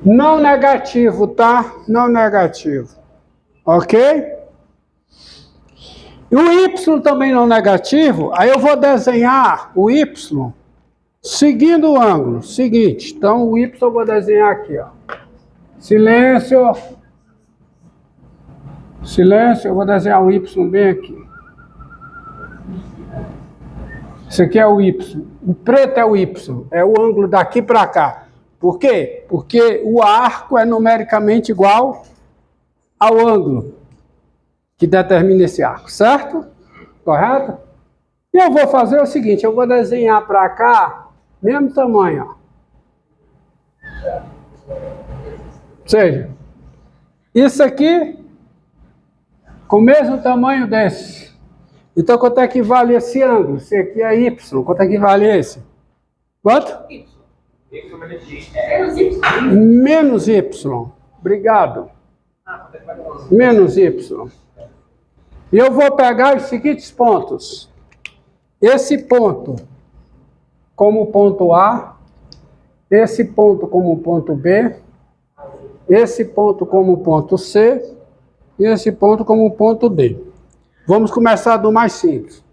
Não negativo, tá? Não negativo. Ok? E o y também não negativo, aí eu vou desenhar o y seguindo o ângulo. Seguinte, então o y eu vou desenhar aqui, ó. Silêncio. Silêncio, eu vou desenhar o y bem aqui. Isso aqui é o y. O preto é o y, é o ângulo daqui para cá. Por quê? Porque o arco é numericamente igual ao ângulo que determina esse arco, certo? Correto? E eu vou fazer o seguinte, eu vou desenhar para cá, mesmo tamanho, ó. Ou seja, isso aqui com o mesmo tamanho desse. Então, quanto é que vale esse ângulo? Esse aqui é y. Quanto é que vale esse? Quanto? Menos y. Obrigado. Menos y. E eu vou pegar os seguintes pontos. Esse ponto como ponto A, esse ponto como ponto B, esse ponto como ponto C e esse ponto como ponto D. Vamos começar do mais simples.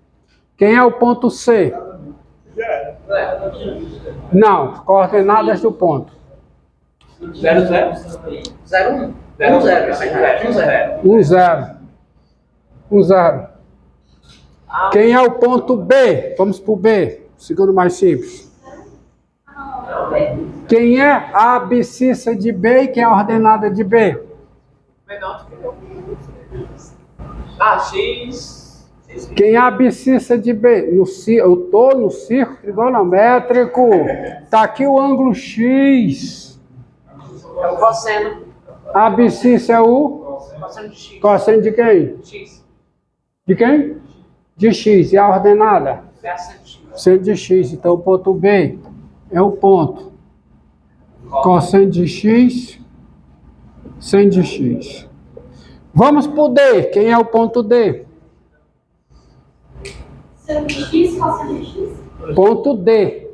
Quem é o ponto C? Não, coordenadas do ponto. 0, 0. 0, 1. 1, 0. 1, 0. 1, 0. Quem é o ponto B? Vamos para o B, segundo mais simples. Quem é a abscissa de B e quem é a ordenada de B? Menor do que Ah, X. Quem é a abscissa de B? Eu estou no círculo trigonométrico. Está aqui o ângulo X. É o cosseno. A abscissa é o? Cosseno de X. Cosseno de quem? X. De quem? De X. E a ordenada? É a seno de X. Seno de X. Então o ponto B é o ponto. Cosseno de X, seno de X. Vamos para o D. Quem é o ponto D? Seno de X, cosseno de X. Ponto D.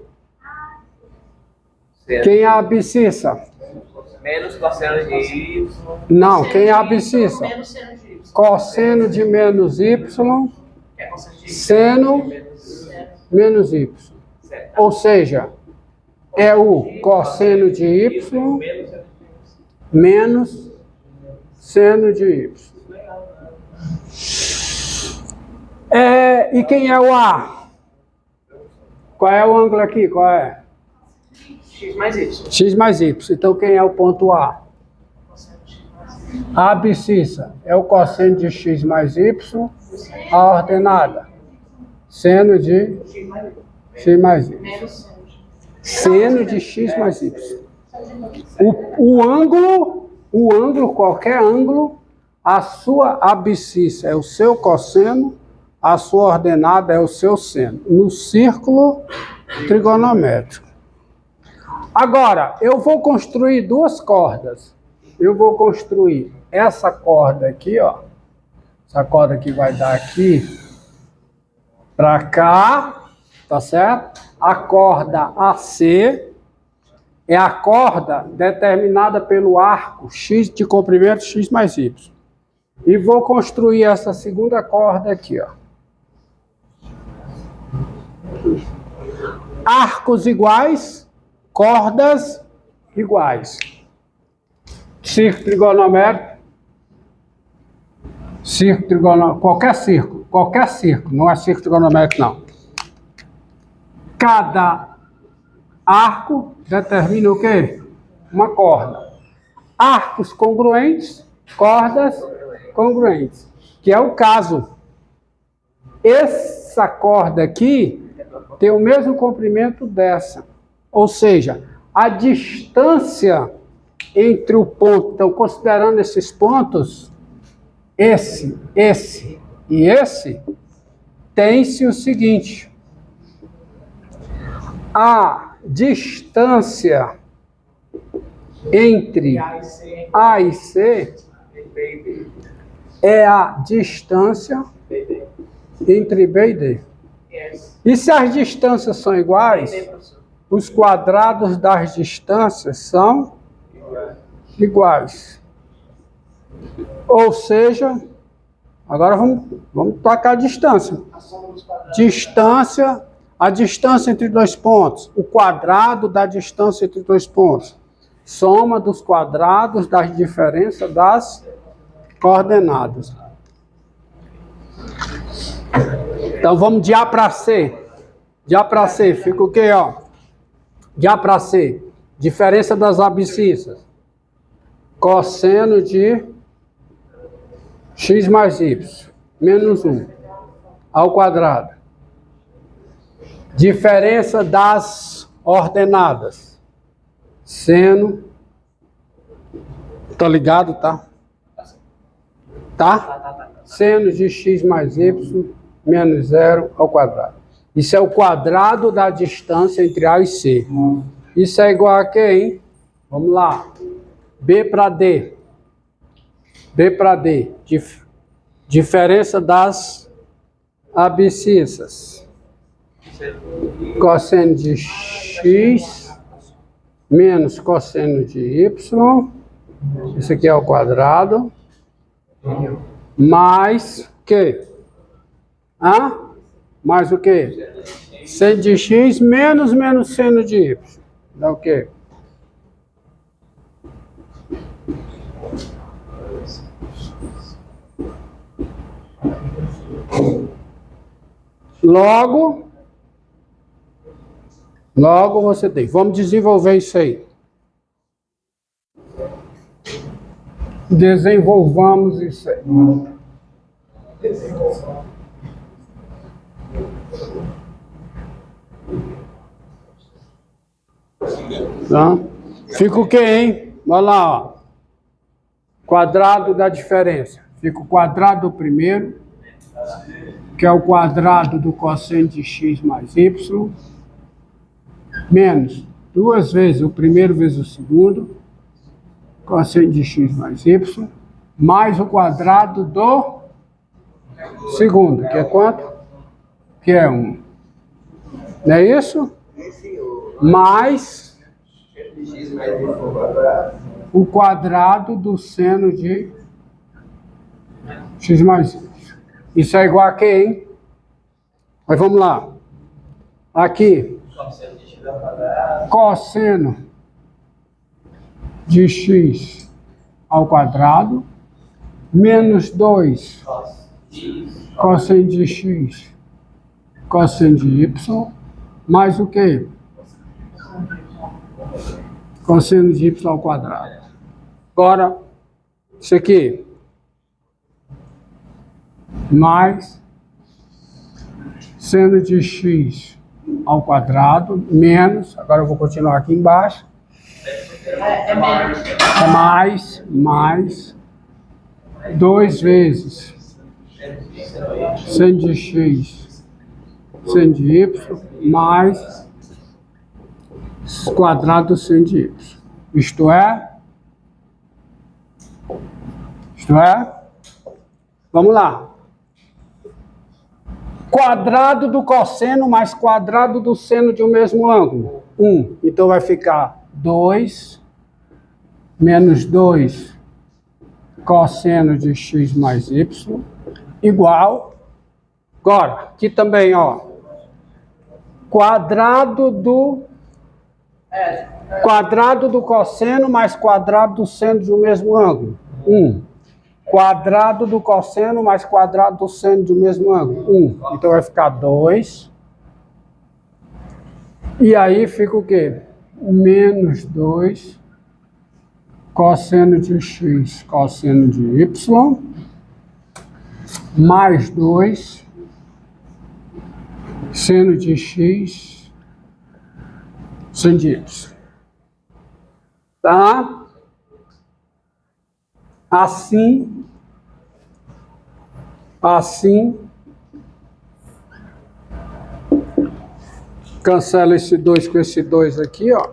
Quem é a abscissa? Menos cosseno de Y. Não, quem é a abscissa? Menos seno de Y. Cosseno de menos Y, É cosseno de Y. seno menos Y. Certo. Ou seja, é o cosseno de Y menos seno de Y. E quem é o A? Qual é o ângulo aqui? Qual é? X mais Y. X mais Y. Então quem é o ponto A? A abscissa é o cosseno de X mais Y, a ordenada. Seno de X mais Y. Menos seno de Y. Seno de X mais Y. O ângulo, qualquer ângulo, a sua abscissa é o seu cosseno, a sua ordenada é o seu seno, no círculo trigonométrico. Agora, eu vou construir duas cordas. Eu vou construir essa corda aqui, ó. Essa corda que vai dar aqui para cá, tá certo? A corda AC é a corda determinada pelo arco X de comprimento X mais Y. E vou construir essa segunda corda aqui, ó. Arcos iguais, cordas iguais. Círculo trigonométrico. Círculo trigonométrico, qualquer círculo, não é círculo trigonométrico não. Cada arco determina o quê? Uma corda. Arcos congruentes, cordas congruentes, que é o caso. Essa corda aqui tem o mesmo comprimento dessa. Ou seja, a distância entre o ponto, então considerando esses pontos, esse e esse, tem-se o seguinte: a distância entre A e C é a distância entre B e D. E se as distâncias são iguais, os quadrados das distâncias são iguais. Ou seja, agora vamos tocar a distância. Distância, a distância entre dois pontos. O quadrado da distância entre dois pontos. Soma dos quadrados das diferenças das coordenadas. Então vamos de A para C. De A para C fica o quê, ó? De A para C. Diferença das abscissas. Cosseno de x mais y. Menos 1. Ao quadrado. Diferença das ordenadas. Seno. Tá ligado, tá? Tá? Seno de x mais y menos 0 ao quadrado. Isso é o quadrado da distância entre A e C. Isso é igual a quê, hein? Vamos lá. B para D. B para D. Diferença das abscissas. Cosseno de x menos cosseno de y. Isso aqui é o quadrado. Mais o quê? Mais o quê? Seno de x menos seno de y. Dá o quê? Logo você tem. Vamos desenvolver isso aí. Desenvolvamos isso aí. Tá? Fica o quê, hein? Olha lá, ó. Quadrado da diferença. Fica o quadrado do primeiro, que é o quadrado do cosseno de x mais y, menos 2 vezes o primeiro vezes o segundo, cosseno de x mais y, mais o quadrado do segundo, que é quanto? Que é 1. Não é isso? Mais o quadrado do seno de x mais y. Isso é igual a quê, hein? Mas vamos lá. Aqui. Cosseno de x ao quadrado menos 2 cosseno de x cosseno de y mais o quê? Cosseno de y ao quadrado. Agora, isso aqui mais seno de x ao quadrado menos, agora eu vou continuar aqui embaixo, mais 2 vezes seno de x seno de y mais quadrado do seno de y. Isto é, vamos lá. Quadrado do cosseno mais quadrado do seno de um mesmo ângulo. 1. Então vai ficar 2 menos 2 cosseno de x mais y igual. Agora, aqui também, ó. Quadrado do cosseno mais quadrado do seno de um mesmo ângulo. 1. Quadrado do cosseno mais quadrado do seno de um mesmo ângulo. 1. Então vai ficar 2. E aí fica o quê? Menos 2 cosseno de x cosseno de y mais 2 seno de x seno de y. Tá? Assim, cancela esse 2 com esse 2 aqui, ó.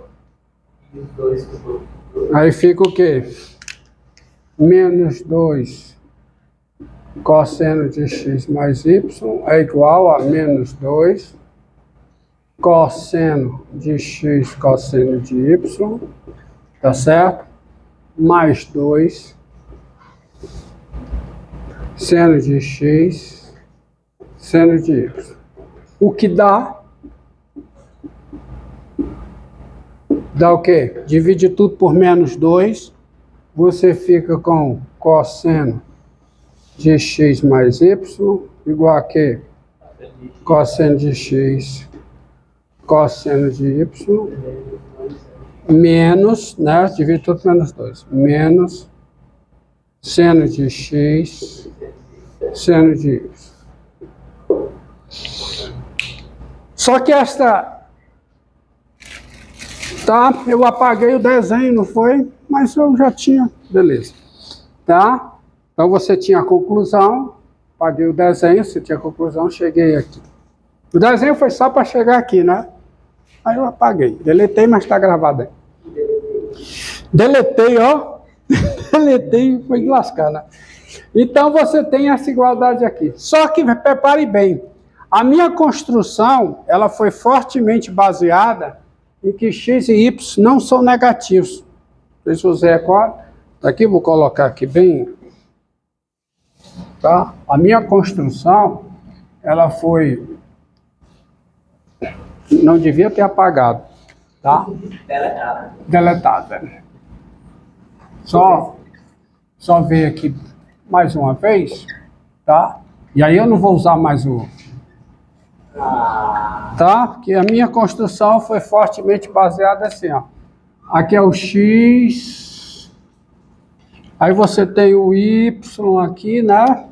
Aí fica o quê? Menos 2 cosseno de x mais y é igual a menos 2 cosseno de x cosseno de y, tá certo? mais 2 seno de x seno de y. O que dá? Dá o quê? Divide tudo por menos 2. Você fica com cosseno de x mais y igual a quê? Cosseno de x cosseno de y menos, né? Divide tudo por menos 2. Menos seno de x seno de y. Só que esta... Tá? Eu apaguei o desenho, não foi? Mas eu já tinha... Beleza. Tá? Então você tinha a conclusão. Apaguei o desenho, você tinha a conclusão, cheguei aqui. O desenho foi só para chegar aqui, né? Aí eu apaguei. Deletei, mas está gravado aí. Deletei, ó. Deletei e foi lascar, né? Então você tem essa igualdade aqui. Só que, prepare bem, a minha construção, ela foi fortemente baseada em que x e y não são negativos. Não sei se você recorda. Aqui, vou colocar aqui bem... Tá? A minha construção, ela foi... Não devia ter apagado, tá? Deletada. Só ver aqui mais uma vez, tá? E aí eu não vou usar mais o... Tá? Porque a minha construção foi fortemente baseada assim, ó. Aqui é o x... Aí você tem o y aqui, né?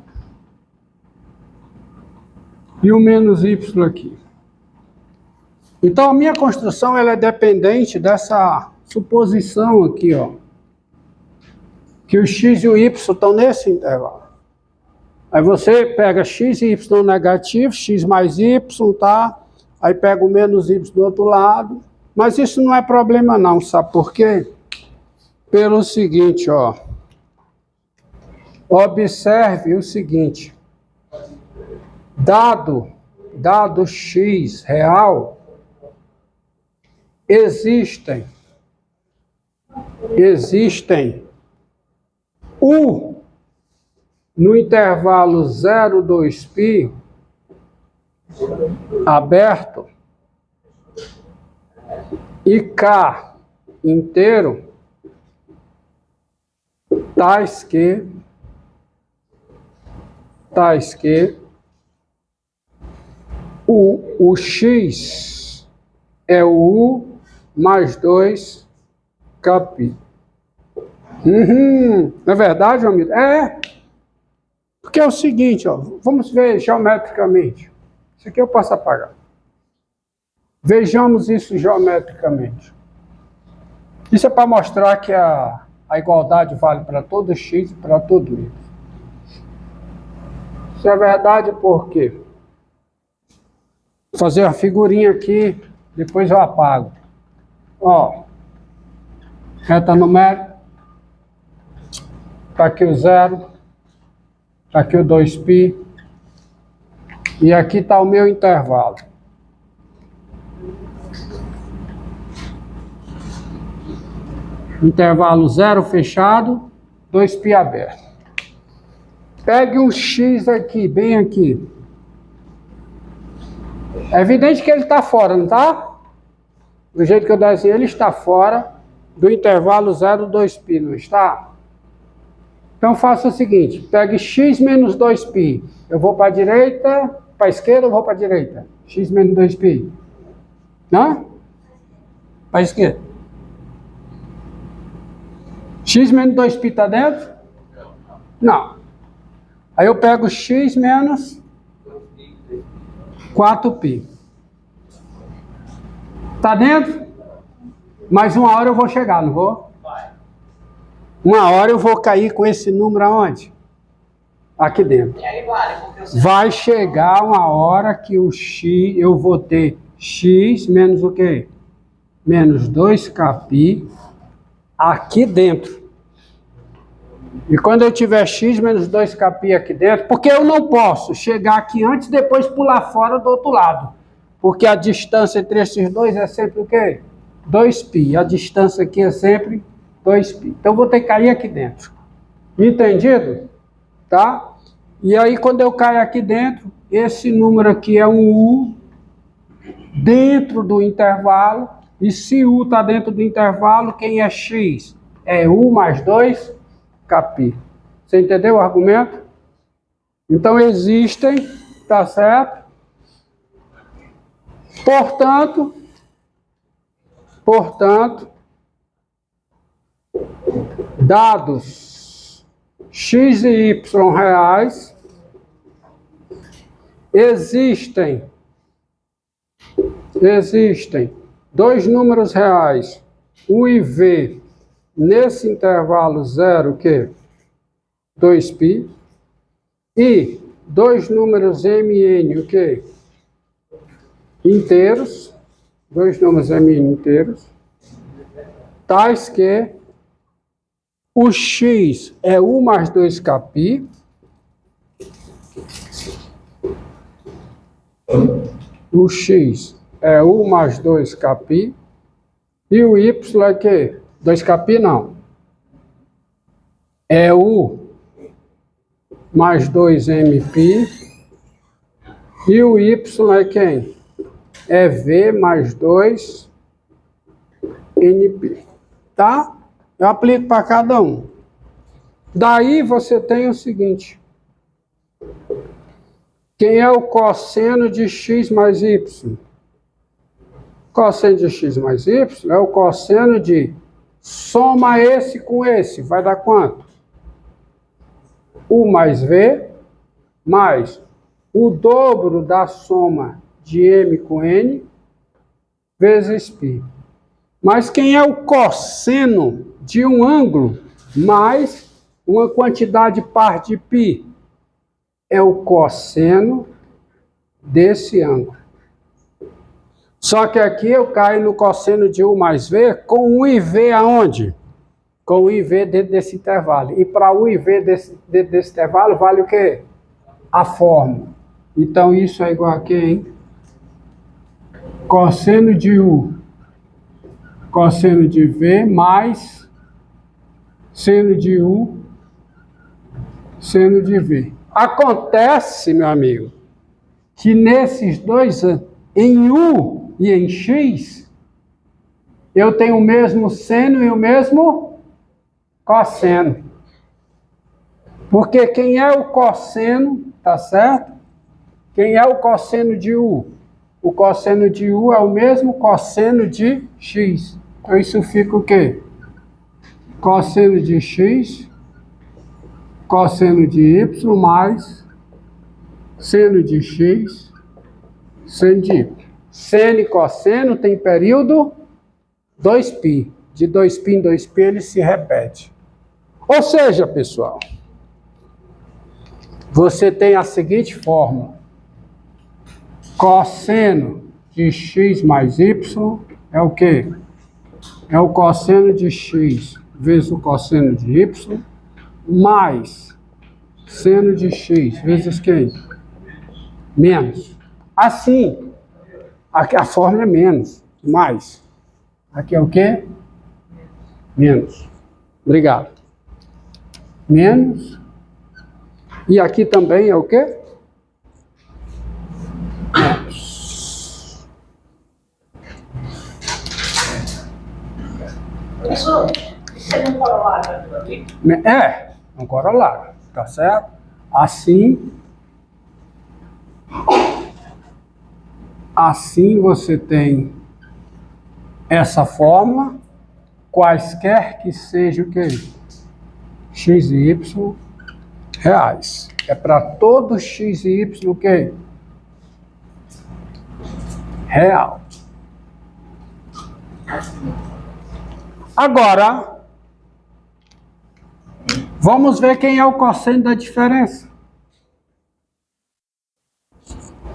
E o menos y aqui. Então, a minha construção ela é dependente dessa suposição aqui, ó. Que o x e o y estão nesse intervalo. Aí você pega x e y negativo, x mais y, tá? Aí pega o menos y do outro lado. Mas isso não é problema não, sabe por quê? Pelo seguinte, ó. Observe o seguinte. Dado x real, existem U no intervalo 0, 2π aberto e K inteiro, tais que o x é o U mais 2 κπ. Não é verdade, meu amigo? É. Porque é o seguinte, ó, vamos ver geometricamente. Isso aqui eu posso apagar. Vejamos isso geometricamente. Isso é para mostrar que a igualdade vale para todo x e para todo y. Isso é verdade por quê? Vou fazer uma figurinha aqui, depois eu apago. Ó, reta numérica. Está aqui o 0. Está aqui o 2π. E aqui está o meu intervalo. Intervalo 0 fechado, 2π aberto. Pegue um x aqui, bem aqui. É evidente que ele está fora, não está? Do jeito que eu desenhei, ele está fora do intervalo 0, 2π, não está? Então faça o seguinte, pegue x menos 2π. Eu vou para a direita, para a esquerda, eu vou para a direita. X menos 2π. Não? Para a esquerda. X menos 2π está dentro? Não. Aí eu pego x menos 4π. Está dentro? Mais uma hora eu vou chegar, não vou? Uma hora eu vou cair com esse número aonde? Aqui dentro. Vai chegar uma hora que o x, eu vou ter x menos o quê? Menos 2κπ aqui dentro. E quando eu tiver x menos 2κπ aqui dentro, porque eu não posso chegar aqui antes e depois pular fora do outro lado. Porque a distância entre esses dois é sempre o quê? 2π. A distância aqui é sempre 2π. Então, eu vou ter que cair aqui dentro. Entendido? Tá? E aí, quando eu caio aqui dentro, esse número aqui é um U dentro do intervalo. E se U está dentro do intervalo, quem é X? É U mais 2κπ. Você entendeu o argumento? Então, existem, tá certo? Portanto, dados x e y reais, existem dois números reais, U e V, nesse intervalo 0, que 2π, e dois números M e N, o que? Inteiros, dois números M e N inteiros, tais que o x é U mais 2κπ, o x é U mais 2κπ, e o y é que? 2κπ não, é U mais 2mπ, e o y é quem? É V mais 2nπ, tá? Eu aplico para cada um. Daí você tem o seguinte: quem é o cosseno de x mais y? Cosseno de x mais y é o cosseno de soma esse com esse. Vai dar quanto? U mais V mais o dobro da soma de M com N vezes π. Mas quem é o cosseno de um ângulo mais uma quantidade par de π? É o cosseno desse ângulo. Só que aqui eu caio no cosseno de U mais V com U e V aonde? Com U e V dentro desse intervalo. E para U e V dentro desse intervalo vale o quê? A fórmula. Então isso é igual a quem? Cosseno de U, cosseno de V mais seno de U, seno de V. Acontece, meu amigo, que nesses dois, em U e em X, eu tenho o mesmo seno e o mesmo cosseno. Porque quem é o cosseno, tá certo? Quem é o cosseno de U? O cosseno de U é o mesmo cosseno de X. Então isso fica o quê? Cosseno de X, cosseno de Y mais seno de X, seno de Y. Seno e cosseno tem período 2π. De 2π em 2π ele se repete. Ou seja, pessoal, você tem a seguinte fórmula. Cosseno de x mais y é o quê? É o cosseno de x vezes o cosseno de y mais seno de x vezes quem? Menos. Assim, aqui a fórmula é menos, mais. Aqui é o quê? Menos. Obrigado. Menos. E aqui também é o quê? Isso é um corolário aqui? É um corolário, tá certo? Assim você tem essa fórmula, quaisquer que seja o que? X e Y reais. É para todo X e Y o que? Real. Agora, vamos ver quem é o cosseno da diferença.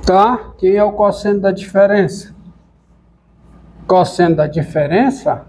Tá? Quem é o cosseno da diferença? Cosseno da diferença